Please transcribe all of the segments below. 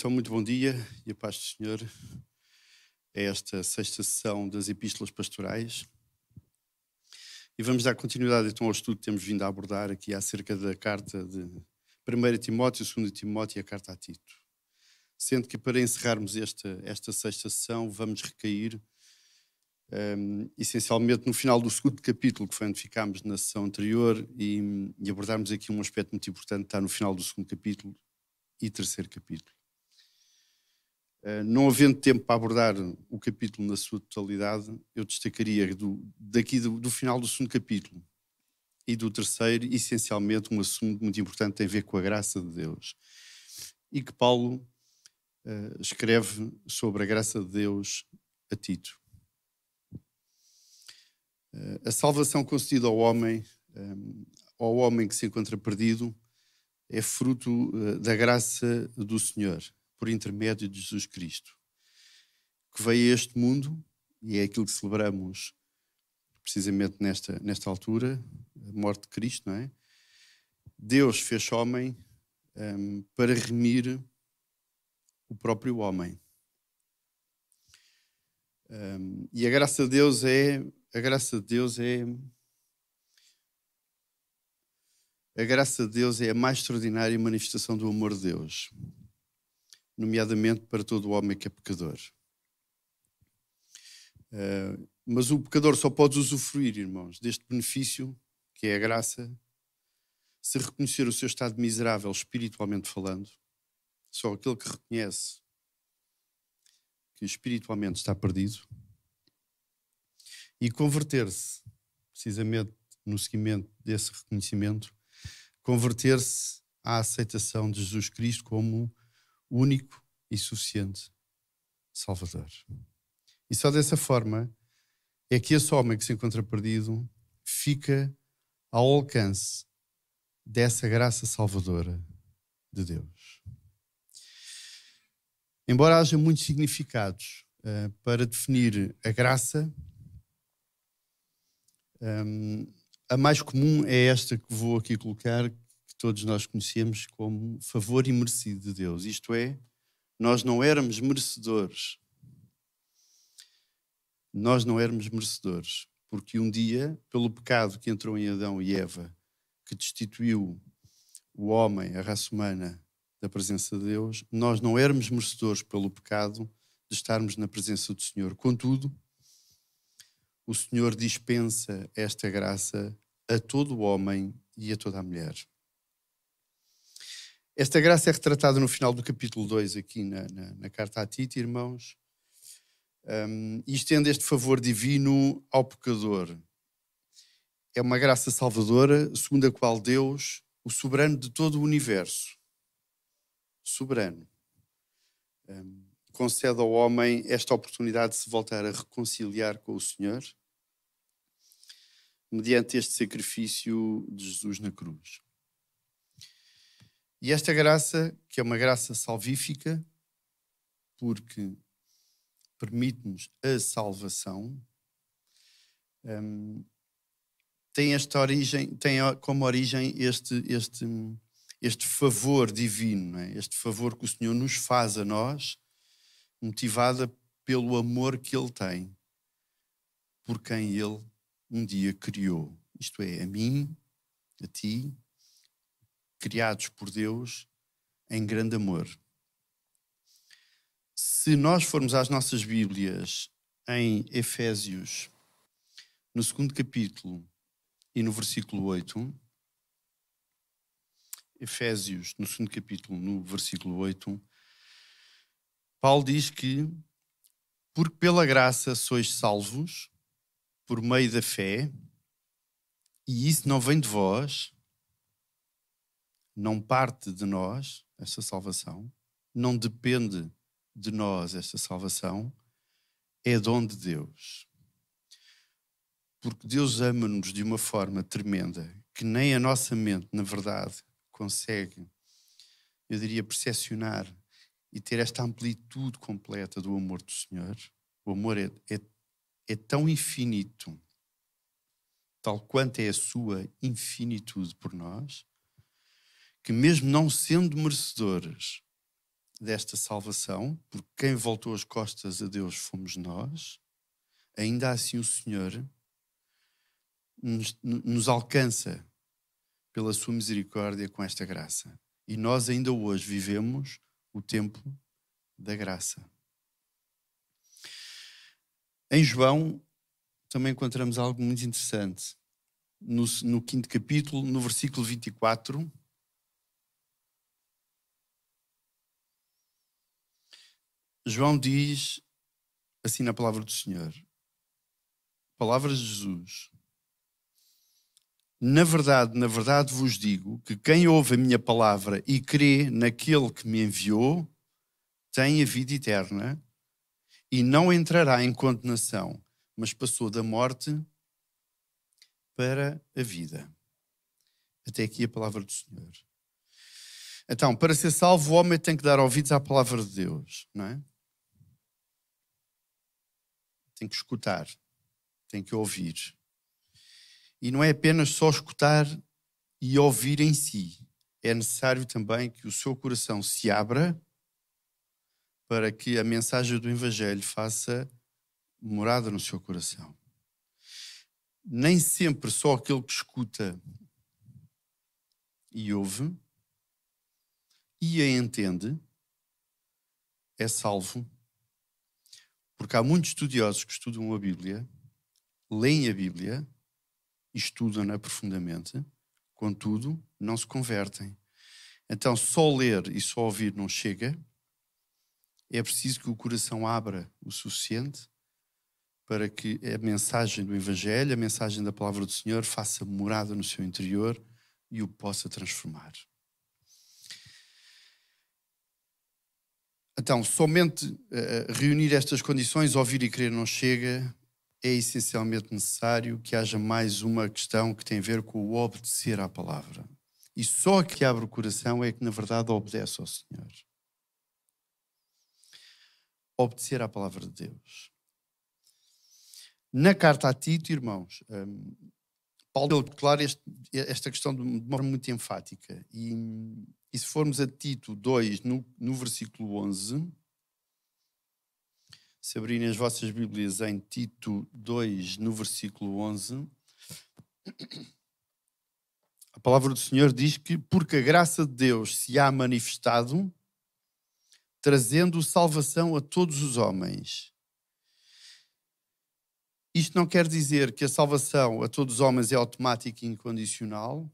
Então, muito bom dia e a paz do Senhor. É esta sexta sessão das Epístolas Pastorais. E vamos dar continuidade então ao estudo que temos vindo a abordar aqui acerca da carta de 1 Timóteo, 2 Timóteo e a carta a Tito. Sendo que para encerrarmos esta sexta sessão vamos recair essencialmente no final do segundo capítulo, que foi onde ficámos na sessão anterior, e abordarmos aqui um aspecto muito importante que está no final do segundo capítulo e terceiro capítulo. Não havendo tempo para abordar o capítulo na sua totalidade, eu destacaria do final do segundo capítulo e do terceiro, essencialmente um assunto muito importante que tem a ver com a graça de Deus. E que Paulo escreve sobre a graça de Deus a Tito. A salvação concedida ao homem que se encontra perdido, é fruto da graça do Senhor, por intermédio de Jesus Cristo, que veio a este mundo, e é aquilo que celebramos precisamente nesta altura, a morte de Cristo, não é? Deus fez homem para remir o próprio homem. E a graça de Deus é a mais extraordinária manifestação do amor de Deus, nomeadamente para todo o homem que é pecador. Mas o pecador só pode usufruir, irmãos, deste benefício, que é a graça, se reconhecer o seu estado miserável, espiritualmente falando. Só aquele que reconhece que espiritualmente está perdido e converter-se, precisamente no seguimento desse reconhecimento, converter-se à aceitação de Jesus Cristo como único e suficiente Salvador. E só dessa forma é que esse homem que se encontra perdido fica ao alcance dessa graça salvadora de Deus. Embora haja muitos significados para definir a graça, a mais comum é esta que vou aqui colocar, que todos nós conhecemos como favor imerecido de Deus. Isto é, nós não éramos merecedores. Nós não éramos merecedores, porque um dia, pelo pecado que entrou em Adão e Eva, que destituiu o homem, a raça humana, da presença de Deus, nós não éramos merecedores pelo pecado de estarmos na presença do Senhor. Contudo, o Senhor dispensa esta graça a todo o homem e a toda a mulher. Esta graça é retratada no final do capítulo 2, aqui na carta a Tito, irmãos, e estende este favor divino ao pecador. É uma graça salvadora, segundo a qual Deus, o soberano de todo o universo, soberano, concede ao homem esta oportunidade de se voltar a reconciliar com o Senhor, mediante este sacrifício de Jesus na cruz. E esta graça, que é uma graça salvífica, porque permite-nos a salvação, tem como origem este favor divino, não é? Este favor que o Senhor nos faz a nós, motivada pelo amor que Ele tem por quem Ele um dia criou. Isto é, a mim, a ti, criados por Deus em grande amor. Se nós formos às nossas Bíblias em Efésios, no segundo capítulo e no versículo 8, Efésios, no segundo capítulo, no versículo 8, Paulo diz que, porque pela graça sois salvos, por meio da fé, e isso não vem de vós, não parte de nós, esta salvação, não depende de nós, esta salvação, é dom de Deus. Porque Deus ama-nos de uma forma tremenda, que nem a nossa mente, na verdade, consegue, eu diria, percepcionar e ter esta amplitude completa do amor do Senhor. O amor é tão infinito, tal quanto é a sua infinitude por nós, que mesmo não sendo merecedores, desta salvação, porque quem voltou as costas a Deus fomos nós, ainda assim o Senhor nos alcança pela sua misericórdia com esta graça. E nós ainda hoje vivemos o tempo da graça. Em João também encontramos algo muito interessante. No 5º capítulo, no versículo 24, João diz assim na palavra do Senhor, palavras de Jesus: na verdade vos digo que quem ouve a minha palavra e crê naquele que me enviou tem a vida eterna e não entrará em condenação, mas passou da morte para a vida. Até aqui a palavra do Senhor. Então, para ser salvo, o homem tem que dar ouvidos à palavra de Deus, não é? Tem que escutar, tem que ouvir. E não é apenas só escutar e ouvir em si. É necessário também que o seu coração se abra para que a mensagem do Evangelho faça morada no seu coração. Nem sempre só aquele que escuta e ouve e a entende é salvo, porque há muitos estudiosos que estudam a Bíblia, leem a Bíblia e estudam-na profundamente, contudo, não se convertem. Então, só ler e só ouvir não chega, é preciso que o coração abra o suficiente para que a mensagem do Evangelho, a mensagem da palavra do Senhor, faça morada no seu interior e o possa transformar. Então, somente reunir estas condições, ouvir e crer não chega, é essencialmente necessário que haja mais uma questão que tem a ver com o obedecer à palavra. E só que abre o coração é que, na verdade, obedece ao Senhor. Obedecer à palavra de Deus. Na carta a Tito, irmãos, Paulo declara esta questão de uma forma muito enfática. E se formos a Tito 2, no versículo 11, se abrirem as vossas Bíblias em Tito 2, no versículo 11, a palavra do Senhor diz que porque a graça de Deus se há manifestado, trazendo salvação a todos os homens. Isto não quer dizer que a salvação a todos os homens é automática e incondicional.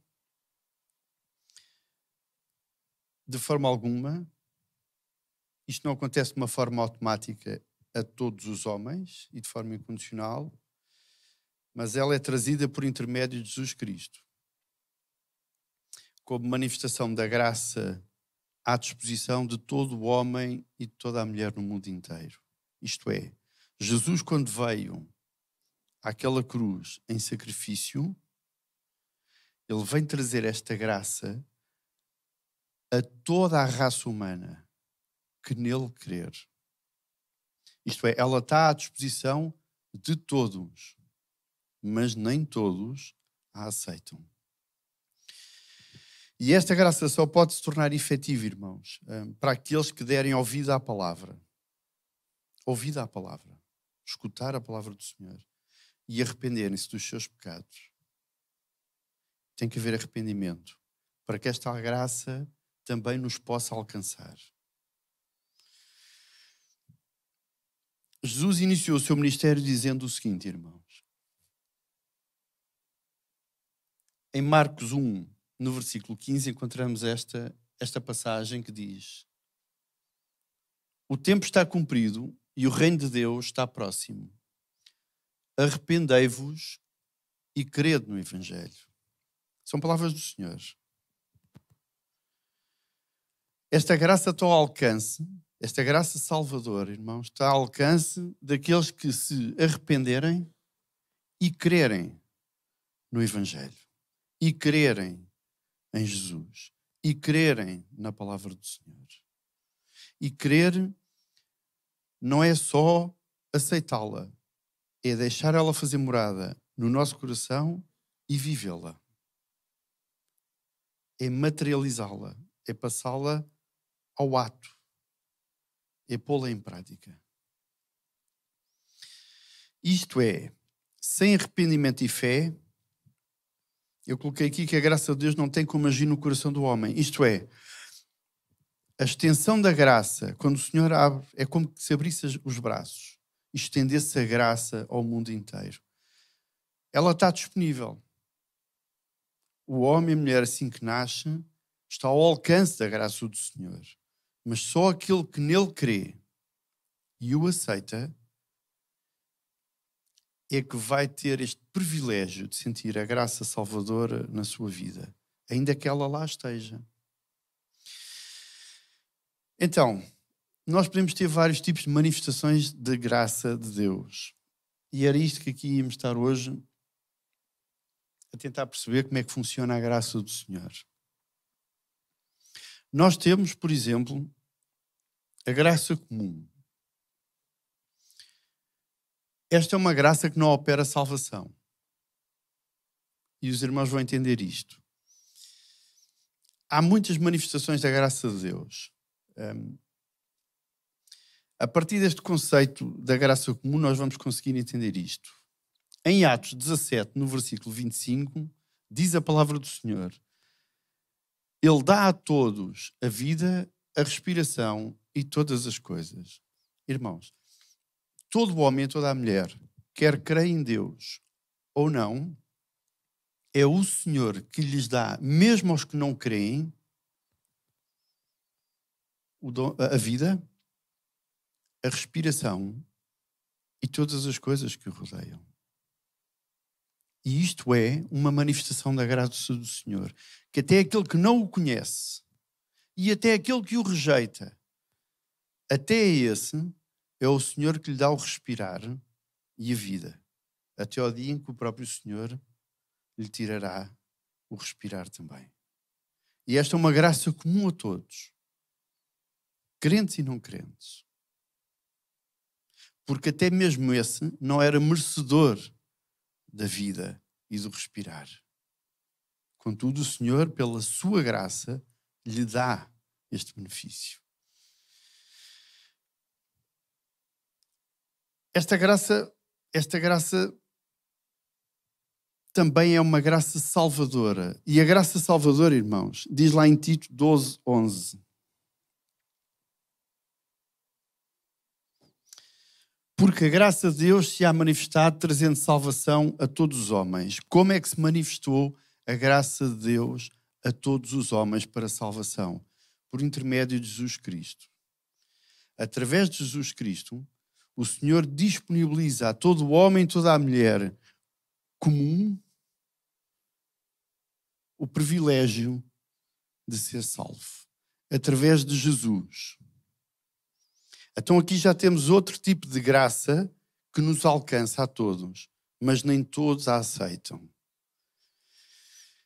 De forma alguma. Isto não acontece de uma forma automática a todos os homens e de forma incondicional, mas ela é trazida por intermédio de Jesus Cristo, como manifestação da graça à disposição de todo o homem e de toda a mulher no mundo inteiro. Isto é, Jesus, quando veio àquela cruz em sacrifício, ele vem trazer esta graça a toda a raça humana que nele crer. Isto é, ela está à disposição de todos, mas nem todos a aceitam. E esta graça só pode se tornar efetiva, irmãos, para aqueles que derem ouvido à palavra. Ouvido à palavra. Escutar a palavra do Senhor. E arrependerem-se dos seus pecados. Tem que haver arrependimento para que esta graça também nos possa alcançar. Jesus iniciou o seu ministério dizendo o seguinte, irmãos. Em Marcos 1, no versículo 15, encontramos esta passagem que diz: o tempo está cumprido e o reino de Deus está próximo. Arrependei-vos e crede no Evangelho. São palavras do Senhor. Esta graça está ao alcance, esta graça salvadora, irmãos, está ao alcance daqueles que se arrependerem e crerem no Evangelho. E crerem em Jesus. E crerem na palavra do Senhor. E crer não é só aceitá-la, é deixar ela fazer morada no nosso coração e vivê-la. É materializá-la, é passá-la ao ato. é pô-la em prática. Isto é, sem arrependimento e fé, eu coloquei aqui que a graça de Deus não tem como agir no coração do homem. Isto é, a extensão da graça, quando o Senhor abre, é como se abrisse os braços e estendesse a graça ao mundo inteiro. Ela está disponível. O homem e a mulher, assim que nasce, está ao alcance da graça do Senhor. Mas só aquele que nele crê e o aceita é que vai ter este privilégio de sentir a graça salvadora na sua vida, ainda que ela lá esteja. Então, nós podemos ter vários tipos de manifestações de graça de Deus. E era isto que aqui íamos estar hoje a tentar perceber como é que funciona a graça do Senhor. Nós temos, por exemplo, a graça comum. Esta é uma graça que não opera salvação. E os irmãos vão entender isto. Há muitas manifestações da graça de Deus. A partir deste conceito da graça comum, nós vamos conseguir entender isto. Em Atos 17, no versículo 25, diz a palavra do Senhor: Ele dá a todos a vida, a respiração e todas as coisas. Irmãos, todo o homem e toda a mulher, quer creia em Deus ou não, é o Senhor que lhes dá, mesmo aos que não creem, a vida, a respiração e todas as coisas que o rodeiam. E isto é uma manifestação da graça do Senhor, que até aquele que não o conhece e até aquele que o rejeita, até esse é o Senhor que lhe dá o respirar e a vida, até ao dia em que o próprio Senhor lhe tirará o respirar também. E esta é uma graça comum a todos, crentes e não crentes. Porque até mesmo esse não era merecedor da vida e do respirar. Contudo, o Senhor, pela sua graça, lhe dá este benefício. Esta graça também é uma graça salvadora. E a graça salvadora, irmãos, diz lá em Tito 12:11. Porque a graça de Deus se há manifestado trazendo salvação a todos os homens. Como é que se manifestou a graça de Deus a todos os homens para salvação? Por intermédio de Jesus Cristo. Através de Jesus Cristo, o Senhor disponibiliza a todo o homem e toda a mulher comum o privilégio de ser salvo. Através de Jesus. Então aqui já temos outro tipo de graça que nos alcança a todos, mas nem todos a aceitam.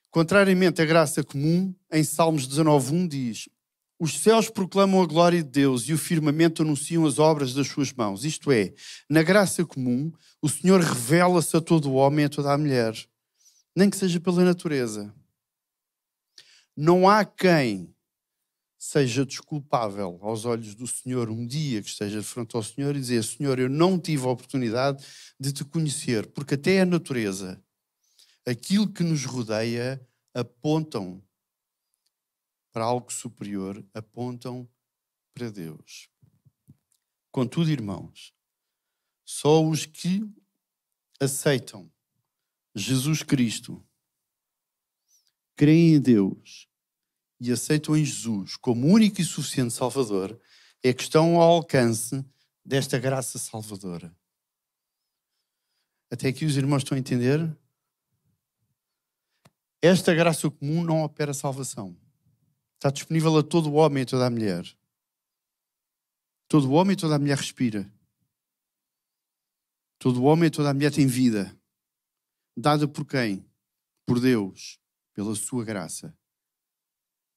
Contrariamente à graça comum, em Salmos 19:1 diz: Os céus proclamam a glória de Deus e o firmamento anunciam as obras das suas mãos. Isto é, na graça comum, o Senhor revela-se a todo o homem e a toda a mulher, nem que seja pela natureza. Não há quem seja desculpável aos olhos do Senhor um dia que esteja de frente ao Senhor e dizer: Senhor, eu não tive a oportunidade de te conhecer, porque até a natureza, aquilo que nos rodeia, apontam para algo superior, apontam para Deus. Contudo, irmãos, só os que aceitam Jesus Cristo, creem em Deus e aceitam em Jesus como único e suficiente Salvador, é que estão ao alcance desta graça salvadora. Até aqui os irmãos estão a entender? Esta graça comum não opera salvação. Está disponível a todo o homem e toda a mulher. Todo o homem e toda a mulher respira. Todo o homem e toda a mulher tem vida. Dada por quem? Por Deus, pela sua graça.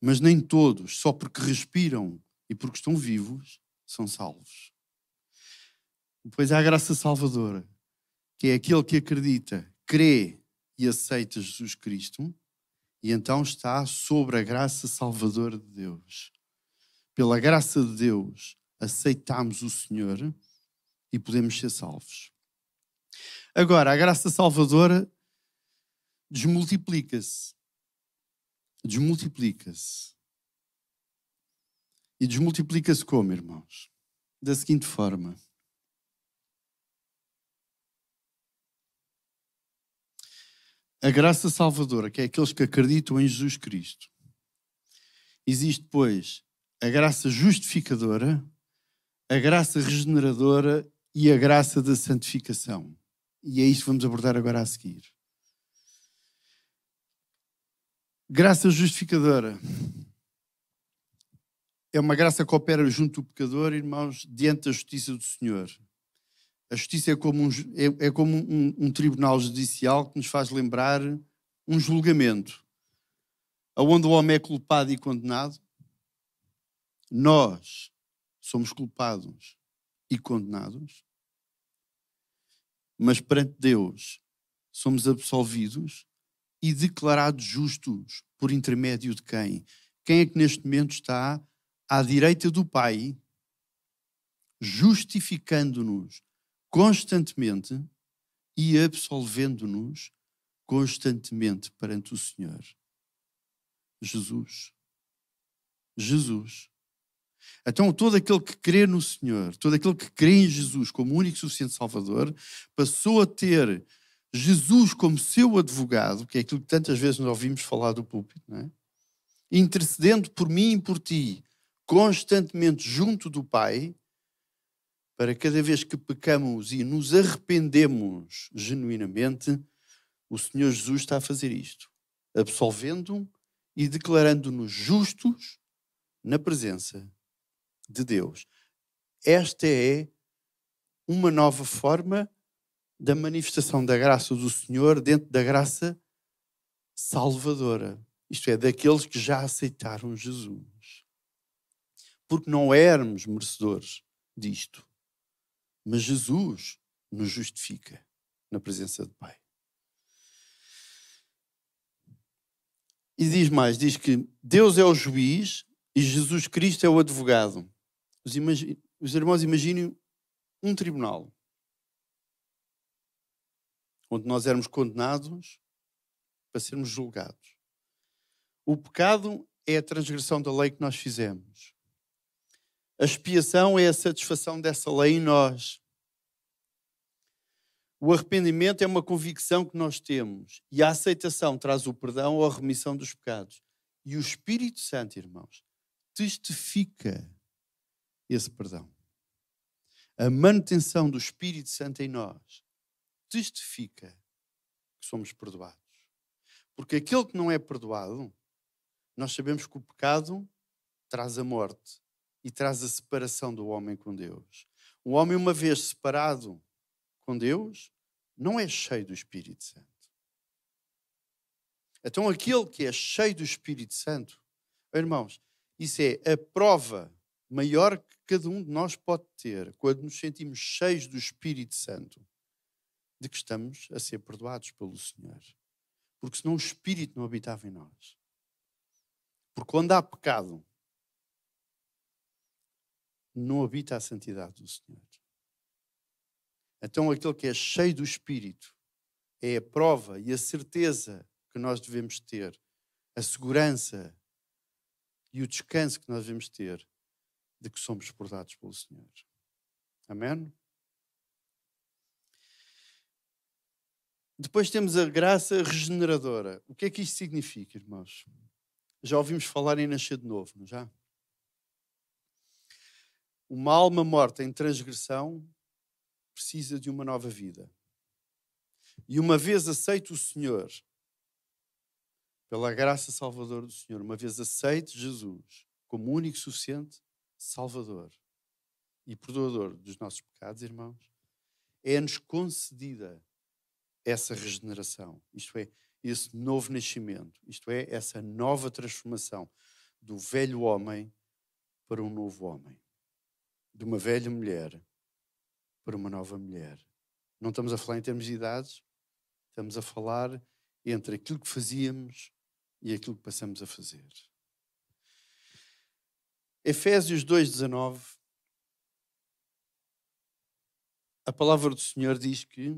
Mas nem todos, só porque respiram e porque estão vivos, são salvos. Depois há a graça salvadora, que é aquele que acredita, crê e aceita Jesus Cristo, e então está sobre a graça salvadora de Deus. Pela graça de Deus, aceitamos o Senhor e podemos ser salvos. Agora, a graça salvadora desmultiplica-se. Desmultiplica-se. E desmultiplica-se como, irmãos? Da seguinte forma. A graça salvadora, que é aqueles que acreditam em Jesus Cristo. Existe, pois, a graça justificadora, a graça regeneradora e a graça da santificação. E é isto que vamos abordar agora a seguir. Graça justificadora é uma graça que opera junto do pecador, irmãos, diante da justiça do Senhor. A justiça é como um tribunal judicial que nos faz lembrar um julgamento, onde o homem é culpado e condenado. Nós somos culpados e condenados, mas perante Deus somos absolvidos e declarados justos por intermédio de quem? Quem é que neste momento está à direita do Pai, justificando-nos constantemente e absolvendo-nos constantemente perante o Senhor? Jesus. Jesus. Então todo aquele que crê no Senhor, todo aquele que crê em Jesus como único e suficiente Salvador, passou a ter Jesus como seu advogado, que é aquilo que tantas vezes nós ouvimos falar do púlpito, não é? Intercedendo por mim e por ti, constantemente junto do Pai, para cada vez que pecamos e nos arrependemos genuinamente, o Senhor Jesus está a fazer isto, absolvendo e declarando-nos justos na presença de Deus. Esta é uma nova forma da manifestação da graça do Senhor dentro da graça salvadora. Isto é, daqueles que já aceitaram Jesus. Porque não éramos merecedores disto. Mas Jesus nos justifica na presença do Pai. E diz mais, diz que Deus é o juiz e Jesus Cristo é o advogado. Os irmãos imaginem um tribunal onde nós éramos condenados para sermos julgados. O pecado é a transgressão da lei que nós fizemos. A expiação é a satisfação dessa lei em nós. O arrependimento é uma convicção que nós temos. E a aceitação traz o perdão ou a remissão dos pecados. E o Espírito Santo, irmãos, testifica esse perdão. A manutenção do Espírito Santo em nós testifica que somos perdoados. Porque aquele que não é perdoado, nós sabemos que o pecado traz a morte e traz a separação do homem com Deus. O homem, uma vez separado com Deus, não é cheio do Espírito Santo. Então aquele que é cheio do Espírito Santo, irmãos, isso é a prova maior que cada um de nós pode ter quando nos sentimos cheios do Espírito Santo, de que estamos a ser perdoados pelo Senhor. Porque senão o Espírito não habitava em nós. Porque quando há pecado, não habita a santidade do Senhor. Então aquele que é cheio do Espírito é a prova e a certeza que nós devemos ter, a segurança e o descanso que nós devemos ter de que somos perdoados pelo Senhor. Amém? Depois temos a graça regeneradora. O que é que isto significa, irmãos? Já ouvimos falar em nascer de novo, não já? Uma alma morta em transgressão precisa de uma nova vida. E uma vez aceito o Senhor, pela graça salvadora do Senhor, uma vez aceito Jesus como único, suficiente Salvador e perdoador dos nossos pecados, irmãos, é-nos concedida essa regeneração, isto é, esse novo nascimento, isto é, essa nova transformação do velho homem para um novo homem, de uma velha mulher para uma nova mulher. Não estamos a falar em termos de idades, estamos a falar entre aquilo que fazíamos e aquilo que passamos a fazer. Efésios 2,19 a palavra do Senhor diz que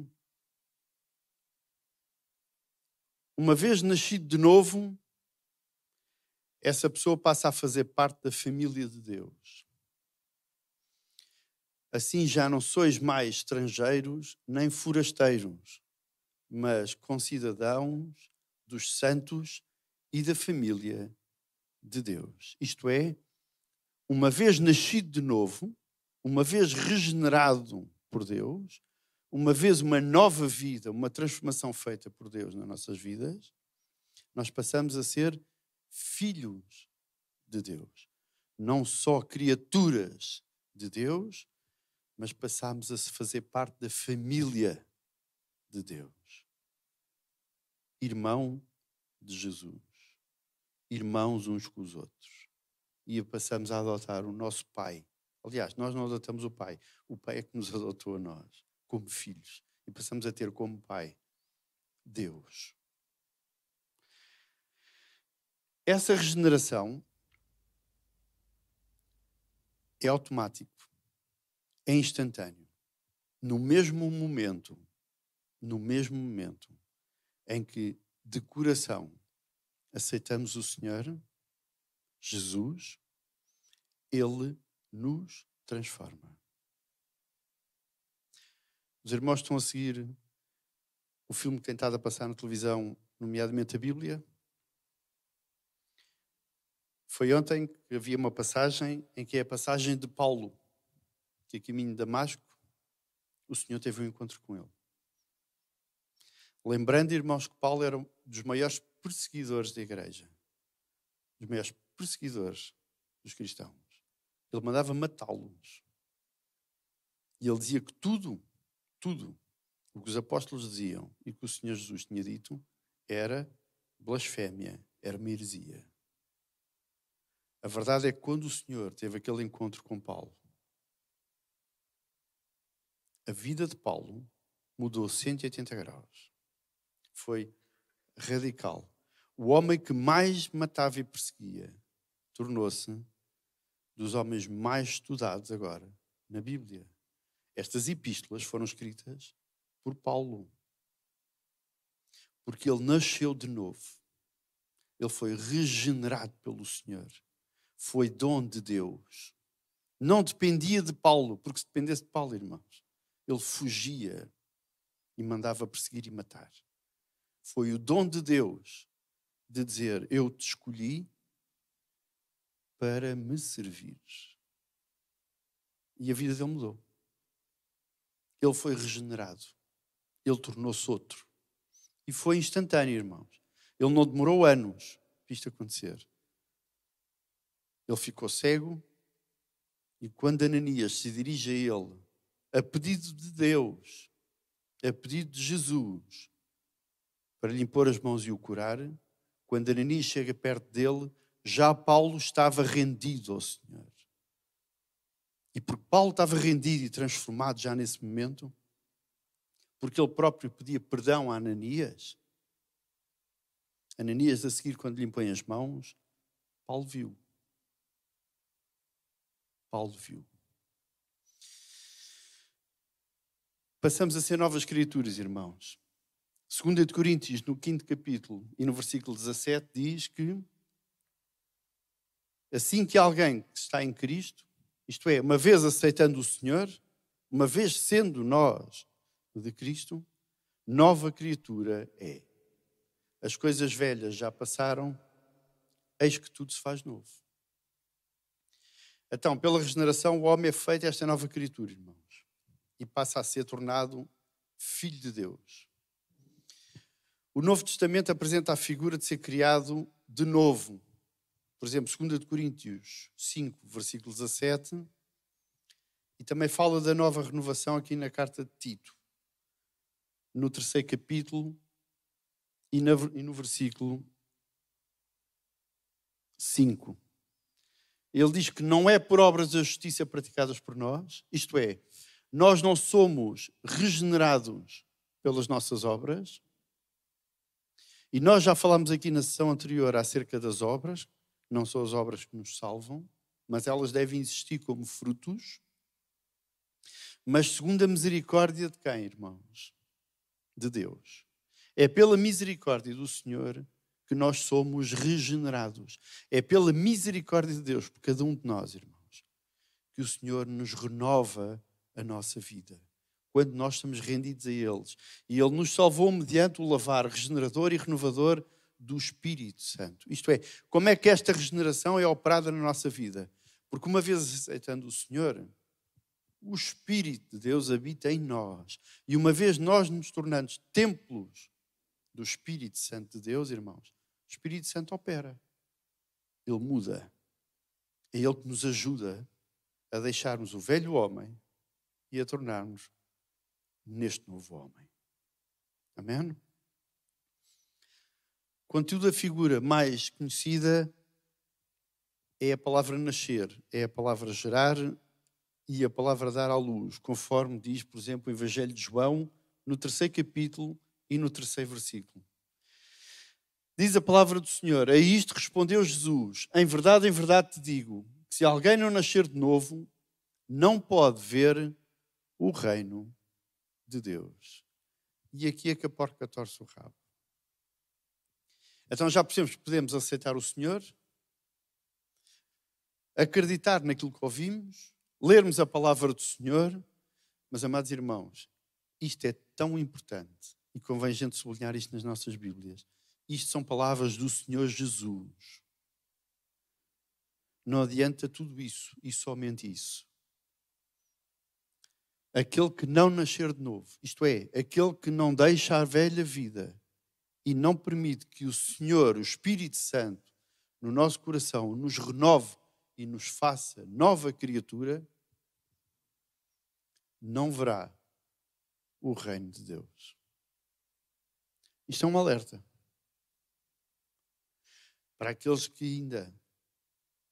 uma vez nascido de novo, essa pessoa passa a fazer parte da família de Deus. Assim já não sois mais estrangeiros nem forasteiros, mas concidadãos dos santos e da família de Deus. Isto é, uma vez nascido de novo, uma vez regenerado por Deus, uma vez uma nova vida, uma transformação feita por Deus nas nossas vidas, nós passamos a ser filhos de Deus. Não só criaturas de Deus, mas passamos a fazer parte da família de Deus. Irmão de Jesus. Irmãos uns com os outros. E passamos a adotar o nosso Pai. Aliás, nós não adotamos o Pai. O Pai é que nos adotou a nós, como filhos. E passamos a ter como Pai Deus. Essa regeneração é automático, é instantâneo. No mesmo momento em que de coração aceitamos o Senhor, Jesus, Ele nos transforma. Os irmãos estão a seguir o filme que tem estado a passar na televisão, nomeadamente a Bíblia. Foi ontem que havia uma passagem em que é a passagem de Paulo, que a caminho de Damasco, o Senhor teve um encontro com ele. Lembrando, irmãos, que Paulo era um dos maiores perseguidores da igreja. Dos maiores perseguidores dos cristãos. Ele mandava matá-los. E ele dizia que tudo o que os apóstolos diziam e que o Senhor Jesus tinha dito era blasfémia, era uma heresia. A verdade é que quando o Senhor teve aquele encontro com Paulo, a vida de Paulo mudou 180 graus. Foi radical. O homem que mais matava e perseguia tornou-se dos homens mais estudados agora na Bíblia. Estas epístolas foram escritas por Paulo. Porque ele nasceu de novo. Ele foi regenerado pelo Senhor. Foi dom de Deus. Não dependia de Paulo, porque se dependesse de Paulo, irmãos, ele fugia e mandava perseguir e matar. Foi o dom de Deus de dizer, eu te escolhi para me servir. E a vida dele mudou. Ele foi regenerado. Ele tornou-se outro. E foi instantâneo, irmãos. Ele não demorou anos para isto acontecer. Ele ficou cego e quando Ananias se dirige a ele, a pedido de Deus, a pedido de Jesus, para lhe impor as mãos e o curar, quando Ananias chega perto dele, já Paulo estava rendido ao Senhor. E porque Paulo estava rendido e transformado já nesse momento, porque ele próprio pedia perdão a Ananias, Ananias a seguir quando lhe impõe as mãos, Paulo viu. Passamos a ser novas criaturas, irmãos. 2 de Coríntios, no 5º capítulo e no versículo 17, diz que assim que alguém que está em Cristo, isto é, uma vez aceitando o Senhor, uma vez sendo nós de Cristo, nova criatura é. As coisas velhas já passaram, eis que tudo se faz novo. Então, pela regeneração, o homem é feito esta nova criatura, irmãos, e passa a ser tornado filho de Deus. O Novo Testamento apresenta a figura de ser criado de novo. Por exemplo, 2 de Coríntios 5, versículo 17, e também fala da nova renovação aqui na carta de Tito, no 3º capítulo e no versículo 5. Ele diz que não é por obras da justiça praticadas por nós, isto é, nós não somos regenerados pelas nossas obras, e nós já falámos aqui na sessão anterior acerca das obras, não são as obras que nos salvam, mas elas devem existir como frutos. Mas segundo a misericórdia de quem, irmãos? De Deus. É pela misericórdia do Senhor que nós somos regenerados. É pela misericórdia de Deus, por cada um de nós, irmãos, que o Senhor nos renova a nossa vida. Quando nós estamos rendidos a eles. E Ele nos salvou mediante o lavar regenerador e renovador do Espírito Santo. Isto é, como é que esta regeneração é operada na nossa vida? Porque uma vez aceitando o Senhor, o Espírito de Deus habita em nós. E uma vez nós nos tornamos templos do Espírito Santo de Deus, irmãos, o Espírito Santo opera. Ele muda. É Ele que nos ajuda a deixarmos o velho homem e a tornarmos neste novo homem. Amém? Contudo, a figura mais conhecida é a palavra nascer, é a palavra gerar e a palavra dar à luz, conforme diz, por exemplo, o Evangelho de João, no 3º capítulo e no 3º versículo. Diz a palavra do Senhor: a isto respondeu Jesus: em verdade te digo, que se alguém não nascer de novo, não pode ver o reino de Deus. E aqui é que a porca torce o rabo. Então já percebemos que podemos aceitar o Senhor, acreditar naquilo que ouvimos, lermos a palavra do Senhor, mas, amados irmãos, isto é tão importante, e convém a gente sublinhar isto nas nossas Bíblias. Isto são palavras do Senhor Jesus. Não adianta tudo isso e somente isso. Aquele que não nascer de novo, isto é, aquele que não deixa a velha vida e não permite que o Senhor, o Espírito Santo, no nosso coração, nos renove e nos faça nova criatura, não verá o reino de Deus. Isto é um alerta para aqueles que ainda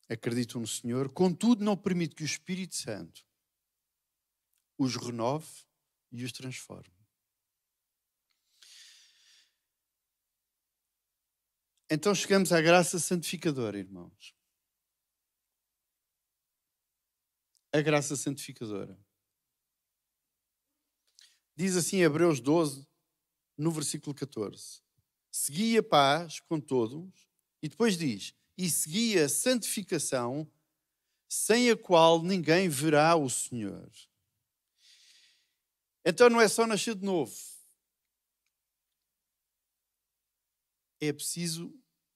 acreditam no Senhor, contudo não permite que o Espírito Santo os renove e os transforme. Então chegamos à graça santificadora, irmãos. A graça santificadora. Diz assim Hebreus 12, no versículo 14. Segui a paz com todos, e depois diz, e segui a santificação, sem a qual ninguém verá o Senhor. Então não é só nascer de novo. É preciso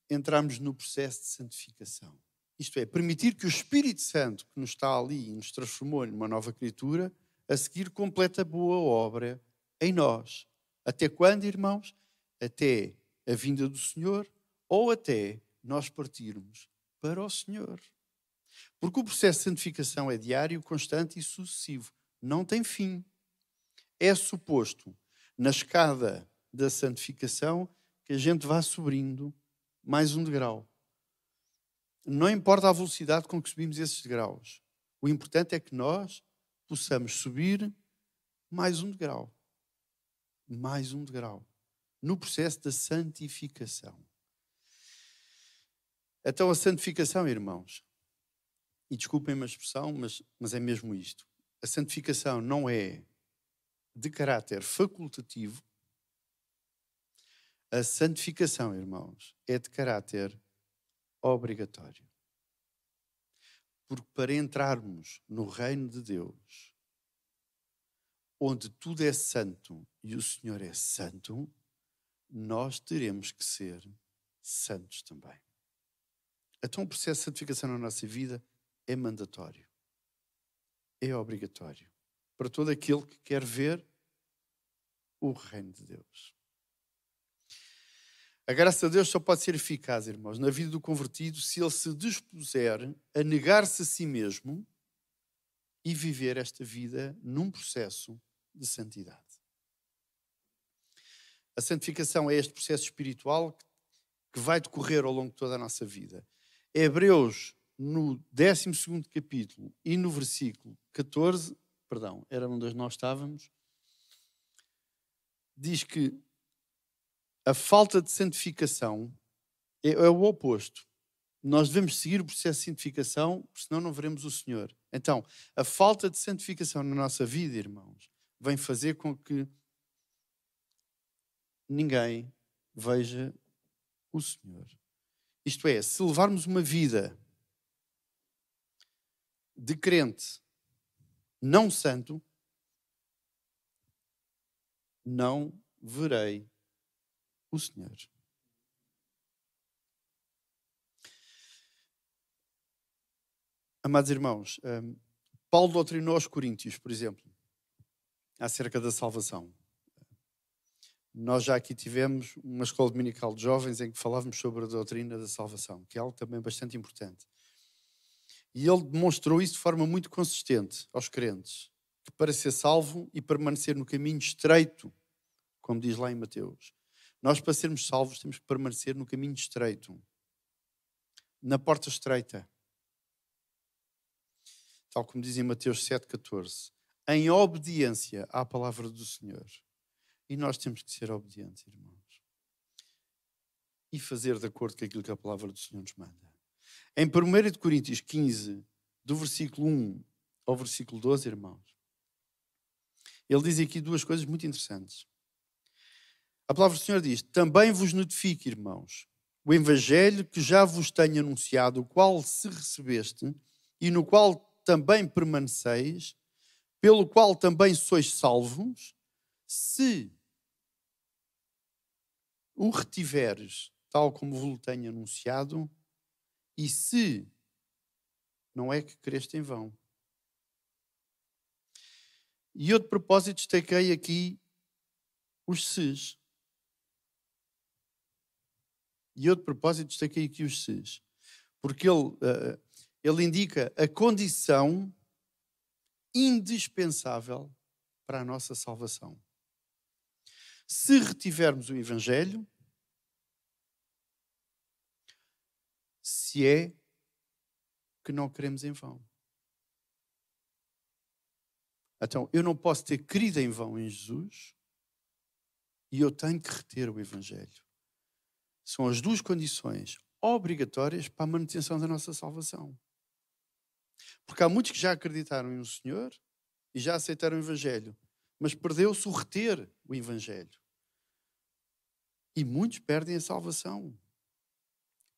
entrarmos no processo de santificação. Isto é, permitir que o Espírito Santo que nos está ali e nos transformou numa nova criatura, a seguir completa a boa obra em nós. Até quando, irmãos? Até a vinda do Senhor ou até nós partirmos para o Senhor. Porque o processo de santificação é diário, constante e sucessivo. Não tem fim. É suposto, na escada da santificação, que a gente vá subindo mais um degrau. Não importa a velocidade com que subimos esses degraus. O importante é que nós possamos subir mais um degrau. Mais um degrau. No processo da santificação. Então a santificação, irmãos, e desculpem-me a expressão, mas é mesmo isto. A santificação não é de caráter facultativo. A santificação, irmãos, é de caráter obrigatório. Porque para entrarmos no reino de Deus, onde tudo é santo e o Senhor é santo, nós teremos que ser santos também. Então o processo de santificação na nossa vida é mandatório. É obrigatório. Para todo aquele que quer ver o reino de Deus. A graça de Deus só pode ser eficaz, irmãos, na vida do convertido se ele se dispuser a negar-se a si mesmo e viver esta vida num processo de santidade. A santificação é este processo espiritual que vai decorrer ao longo de toda a nossa vida. Hebreus, no 12º capítulo e no versículo 14, era onde nós estávamos, diz que a falta de santificação é o oposto. Nós devemos seguir o processo de santificação, porque senão não veremos o Senhor. Então, a falta de santificação na nossa vida, irmãos, vem fazer com que ninguém veja o Senhor. Isto é, se levarmos uma vida de crente não santo, não verei o Senhor. Amados irmãos, Paulo doutrinou aos Coríntios, por exemplo, acerca da salvação. Nós já aqui tivemos uma escola dominical de jovens em que falávamos sobre a doutrina da salvação, que é algo também bastante importante. E ele demonstrou isso de forma muito consistente aos crentes, que para ser salvo e permanecer no caminho estreito, como diz lá em Mateus, nós para sermos salvos temos que permanecer no caminho estreito, na porta estreita. Tal como diz em Mateus 7,14, em obediência à palavra do Senhor. E nós temos que ser obedientes, irmãos. E fazer de acordo com aquilo que a palavra do Senhor nos manda. Em 1 Coríntios 15, do versículo 1 ao versículo 12, irmãos, ele diz aqui duas coisas muito interessantes. A palavra do Senhor diz, também vos notifico, irmãos, o evangelho que já vos tenho anunciado, o qual se recebeste e no qual também permaneceis, pelo qual também sois salvos, se o retiveres, tal como vos tenho anunciado, e se não é que creste em vão. E eu de propósito destaquei aqui os ses. Porque ele indica a condição indispensável para a nossa salvação. Se retivermos o Evangelho, se é que não queremos em vão. Então, eu não posso ter crido em vão em Jesus e eu tenho que reter o Evangelho. São as duas condições obrigatórias para a manutenção da nossa salvação. Porque há muitos que já acreditaram em um Senhor e já aceitaram o Evangelho, mas perdeu-se o reter o Evangelho. E muitos perdem a salvação,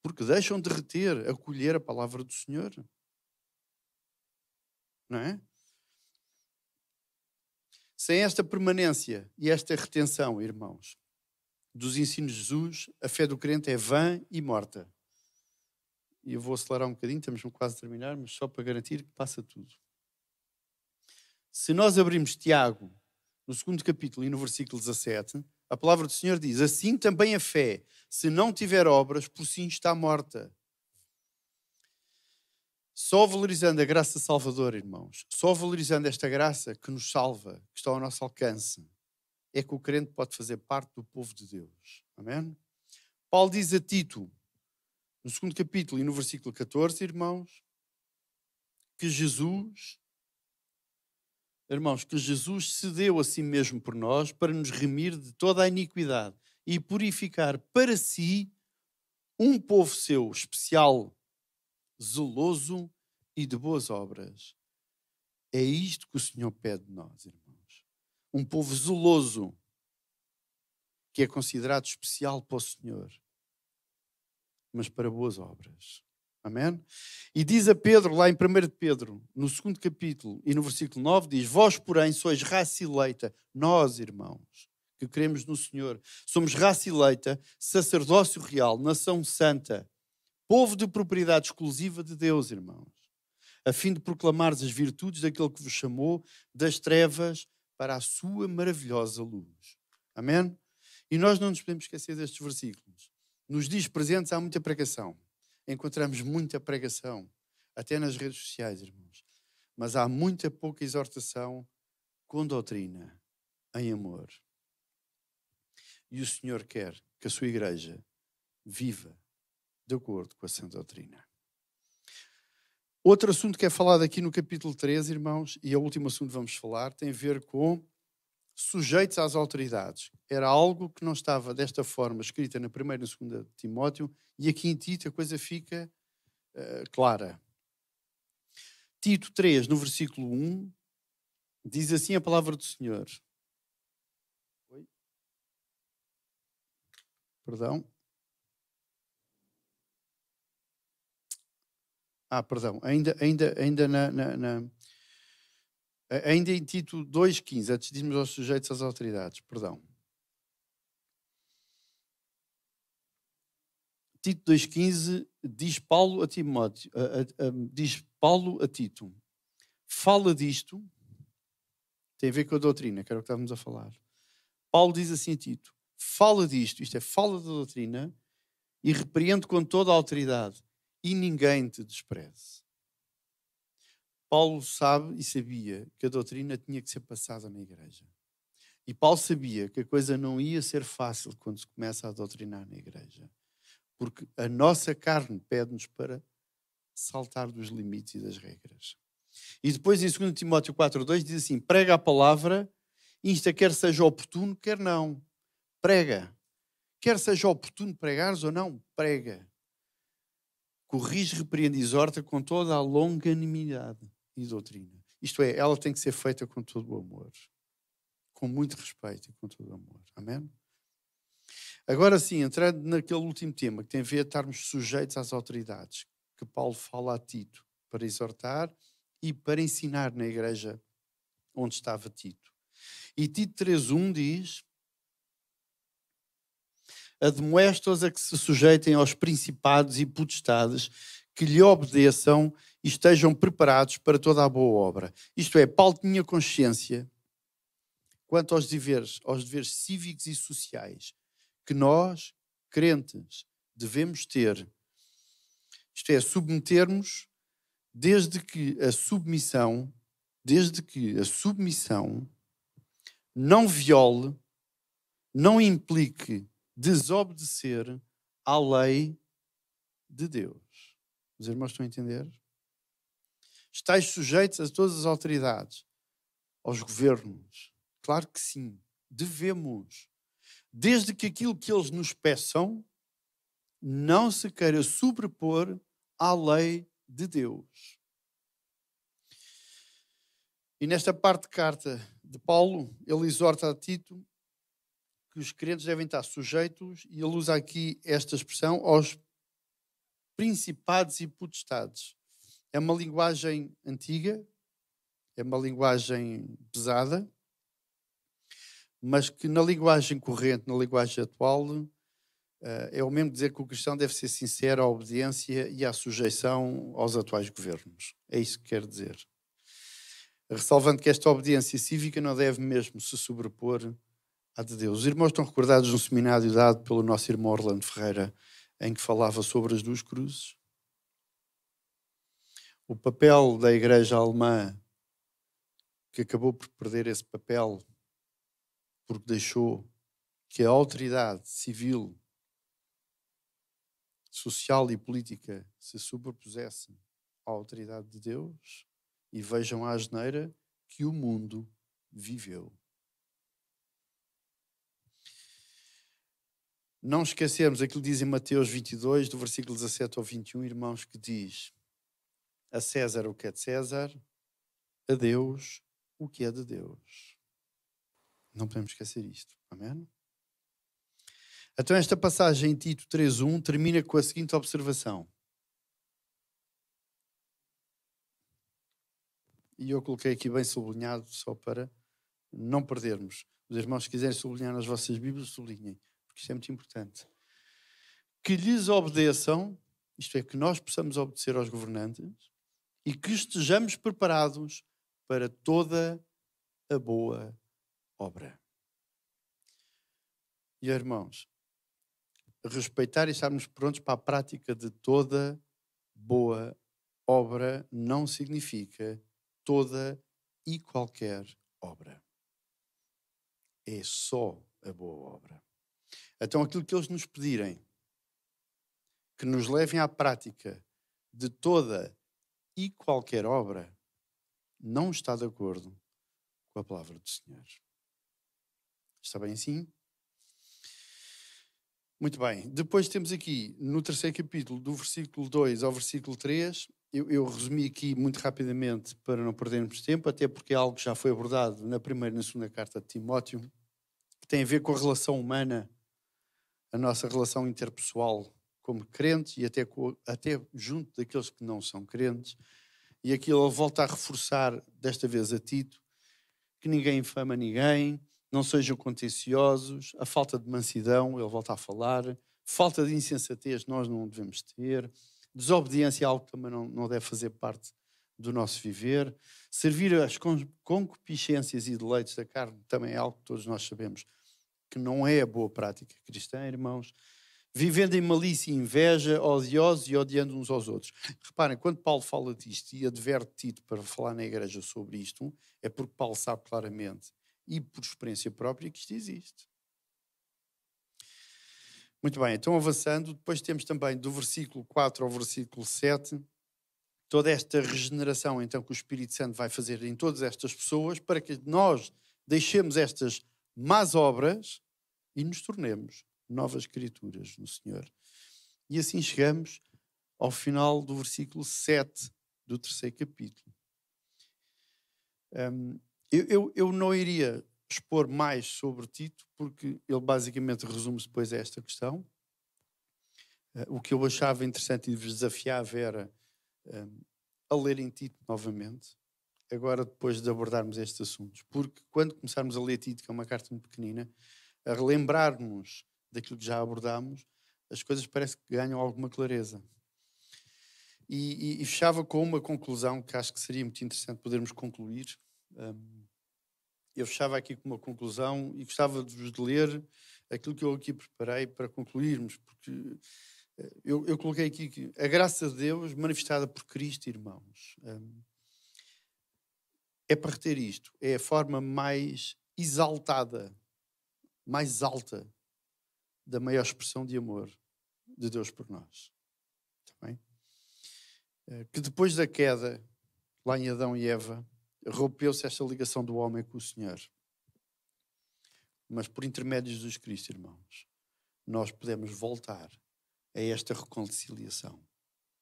porque deixam de reter, acolher a palavra do Senhor. Não é? Sem esta permanência e esta retenção, irmãos, dos ensinos de Jesus, a fé do crente é vã e morta. E eu vou acelerar um bocadinho, estamos quase a terminar, mas só para garantir que passa tudo. Se nós abrirmos Tiago, no 2º capítulo e no versículo 17, a palavra do Senhor diz, assim também a fé, se não tiver obras, por si está morta. Só valorizando a graça salvadora, irmãos, só valorizando esta graça que nos salva, que está ao nosso alcance, é que o crente pode fazer parte do povo de Deus. Amém? Paulo diz a Tito, no 2º capítulo e no versículo 14, irmãos, que Jesus se deu a si mesmo por nós para nos remir de toda a iniquidade e purificar para si um povo seu especial, zeloso e de boas obras. É isto que o Senhor pede de nós, irmãos. Um povo zeloso, que é considerado especial para o Senhor, mas para boas obras. Amém? E diz a Pedro, lá em 1 Pedro, no 2º capítulo e no versículo 9, diz, vós, porém, sois raça eleita, nós, irmãos, que cremos no Senhor, somos raça eleita, sacerdócio real, nação santa, povo de propriedade exclusiva de Deus, irmãos, a fim de proclamares as virtudes daquele que vos chamou das trevas para a sua maravilhosa luz. Amém? E nós não nos podemos esquecer destes versículos. Nos dias presentes há muita pregação. Encontramos muita pregação, até nas redes sociais, irmãos. Mas há muita pouca exortação com doutrina, em amor. E o Senhor quer que a sua igreja viva de acordo com a sã doutrina. Outro assunto que é falado aqui no capítulo 13, irmãos, e é o último assunto que vamos falar, tem a ver com sujeitos às autoridades. Era algo que não estava desta forma escrita na 1ª e 2ª Timóteo, e aqui em Tito a coisa fica clara. Tito 3, no versículo 1, diz assim a palavra do Senhor. Oi? Perdão. Perdão. Ainda ainda em Tito 2,15, antes de irmos aos sujeitos às autoridades, perdão. Tito 2,15 diz Paulo a Timóteo, diz Paulo a Tito, fala disto, tem a ver com a doutrina, que era o que estávamos a falar. Paulo diz assim a Tito, fala disto, isto é, fala da doutrina e repreende com toda a autoridade e ninguém te despreze. Paulo sabe e sabia que a doutrina tinha que ser passada na igreja. E Paulo sabia que a coisa não ia ser fácil quando se começa a doutrinar na igreja. Porque a nossa carne pede-nos para saltar dos limites e das regras. E depois em 2 Timóteo 4,2 diz assim, prega a palavra, insta quer seja oportuno, quer não. Prega. Quer seja oportuno pregares ou não, prega. Corrige, repreende e exorta com toda a longanimidade e doutrina. Isto é, ela tem que ser feita com todo o amor. Com muito respeito e com todo o amor. Amém? Agora sim, entrando naquele último tema, que tem a ver a estarmos sujeitos às autoridades, que Paulo fala a Tito, para exortar e para ensinar na igreja onde estava Tito. E Tito 3,1 diz, admoesta-os a que se sujeitem aos principados e potestades, que lhe obedeçam e estejam preparados para toda a boa obra. Isto é, Paulo tinha consciência quanto aos deveres cívicos e sociais que nós, crentes, devemos ter. Isto é, submetermos desde que a submissão não viole, não implique desobedecer à lei de Deus. Os irmãos estão a entender? Estais sujeitos a todas as autoridades, aos governos. Claro que sim, devemos. Desde que aquilo que eles nos peçam não se queira sobrepor à lei de Deus. E nesta parte de carta de Paulo, ele exorta a Tito que os crentes devem estar sujeitos, e ele usa aqui esta expressão, aos principados e potestades. É uma linguagem antiga, é uma linguagem pesada, mas que na linguagem corrente, na linguagem atual, é o mesmo dizer que o cristão deve ser sincero à obediência e à sujeição aos atuais governos. É isso que quer dizer. Ressalvando que esta obediência cívica não deve mesmo se sobrepor à de Deus. Os irmãos estão recordados de um seminário dado pelo nosso irmão Orlando Ferreira, em que falava sobre as duas cruzes? O papel da igreja alemã, que acabou por perder esse papel porque deixou que a autoridade civil, social e política se sobrepusesse à autoridade de Deus, e vejam a asneira que o mundo viveu. Não esquecemos aquilo que diz em Mateus 22, do versículo 17 ao 21, irmãos, que diz: a César o que é de César, a Deus o que é de Deus. Não podemos esquecer isto. Amém? Então esta passagem em Tito 3.1 termina com a seguinte observação. E eu coloquei aqui bem sublinhado, só para não perdermos. Os irmãos, se quiserem sublinhar nas vossas Bíblias, sublinhem, porque isto é muito importante. Que lhes obedeçam, isto é, que nós possamos obedecer aos governantes, e que estejamos preparados para toda a boa obra. E, irmãos, respeitar e estarmos prontos para a prática de toda boa obra não significa toda e qualquer obra. É só a boa obra. Então, aquilo que eles nos pedirem, que nos levem à prática de toda e qualquer obra, não está de acordo com a palavra do Senhor. Está bem assim? Muito bem. Depois temos aqui, no terceiro capítulo, do versículo 2 ao versículo 3, eu resumi aqui muito rapidamente para não perdermos tempo, até porque é algo que já foi abordado na primeira e na segunda carta de Timóteo, que tem a ver com a relação humana, a nossa relação interpessoal como crentes e até junto daqueles que não são crentes. E aqui ele volta a reforçar, desta vez a Tito, que ninguém infama ninguém, não sejam contenciosos, a falta de mansidão, ele volta a falar, falta de insensatez nós não devemos ter, desobediência é algo que também não deve fazer parte do nosso viver, servir às concupiscências e deleites da carne também é algo que todos nós sabemos que não é a boa prática cristã, irmãos. Vivendo em malícia e inveja, odiosos e odiando uns aos outros. Reparem, quando Paulo fala disto e adverte Tito para falar na igreja sobre isto, é porque Paulo sabe claramente e por experiência própria que isto existe. Muito bem, então avançando, depois temos também do versículo 4 ao versículo 7, toda esta regeneração então que o Espírito Santo vai fazer em todas estas pessoas para que nós deixemos estas más obras e nos tornemos novas criaturas no Senhor. E assim chegamos ao final do versículo 7 do 3º capítulo. Eu não iria expor mais sobre Tito, porque ele basicamente resume-se depois a esta questão. O que eu achava interessante e vos desafiava era a lerem Tito novamente, agora depois de abordarmos estes assuntos. Porque quando começarmos a ler Tito, que é uma carta muito pequenina, a relembrar-nos daquilo que já abordámos, as coisas parece que ganham alguma clareza. E fechava com uma conclusão que acho que seria muito interessante podermos concluir. Eu fechava aqui com uma conclusão e gostava de vos ler aquilo que eu aqui preparei para concluirmos, porque eu coloquei aqui que a graça de Deus manifestada por Cristo, irmãos, é para reter isto. É a forma mais exaltada, mais alta da maior expressão de amor de Deus por nós. Está bem? Que depois da queda, lá em Adão e Eva, rompeu-se esta ligação do homem com o Senhor. Mas por intermédio de Jesus Cristo, irmãos, nós podemos voltar a esta reconciliação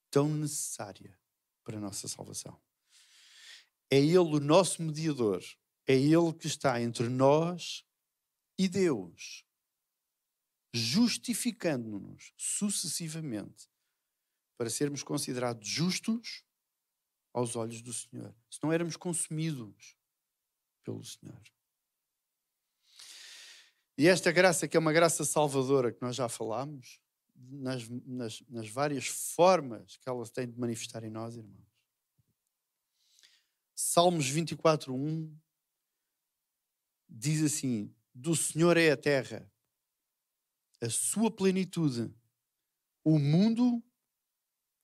tão necessária para a nossa salvação. É Ele o nosso mediador. É Ele que está entre nós e Deus, justificando-nos sucessivamente para sermos considerados justos aos olhos do Senhor. Se não éramos consumidos pelo Senhor. E esta graça, que é uma graça salvadora, que nós já falámos, nas várias formas que ela tem de manifestar em nós, irmãos. Salmos 24:1 diz assim: do Senhor é a terra, a sua plenitude, o mundo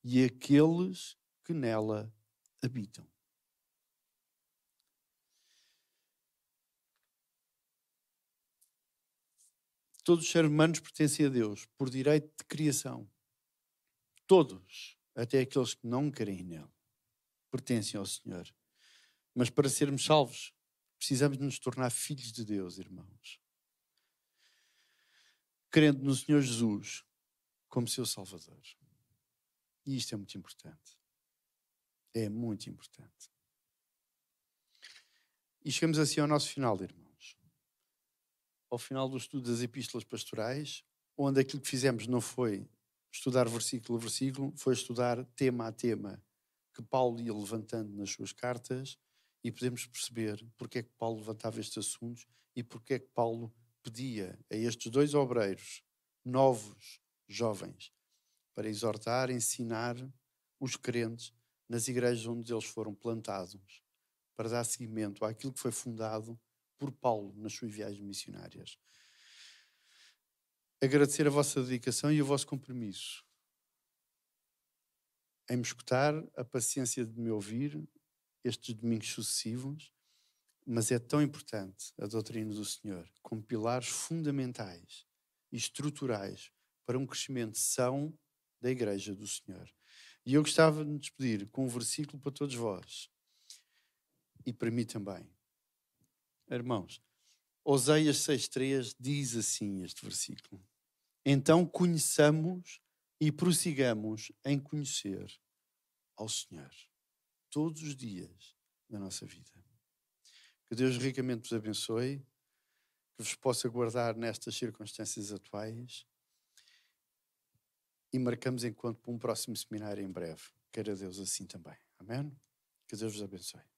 e aqueles que nela habitam. Todos os seres humanos pertencem a Deus por direito de criação. Todos, até aqueles que não creem nele, pertencem ao Senhor. Mas para sermos salvos, precisamos de nos tornar filhos de Deus, irmãos. Crendo no Senhor Jesus como seu Salvador. E isto é muito importante. É muito importante. E chegamos assim ao nosso final, irmãos. Ao final do estudo das epístolas pastorais, onde aquilo que fizemos não foi estudar versículo a versículo, foi estudar tema a tema que Paulo ia levantando nas suas cartas, e podemos perceber porque é que Paulo levantava estes assuntos e porque é que Paulo pedia a estes dois obreiros, novos, jovens, para exortar, ensinar os crentes nas igrejas onde eles foram plantados, para dar seguimento àquilo que foi fundado por Paulo nas suas viagens missionárias. Agradecer a vossa dedicação e o vosso compromisso em me escutar, a paciência de me ouvir estes domingos sucessivos, mas é tão importante a doutrina do Senhor como pilares fundamentais e estruturais para um crescimento são da Igreja do Senhor. E eu gostava de me despedir com um versículo para todos vós e para mim também. Irmãos, Oséias 6:3 diz assim este versículo: então conheçamos e prossigamos em conhecer ao Senhor todos os dias da nossa vida. Que Deus ricamente vos abençoe, que vos possa guardar nestas circunstâncias atuais e marcamos encontro para um próximo seminário em breve. Queira Deus assim também. Amém? Que Deus vos abençoe.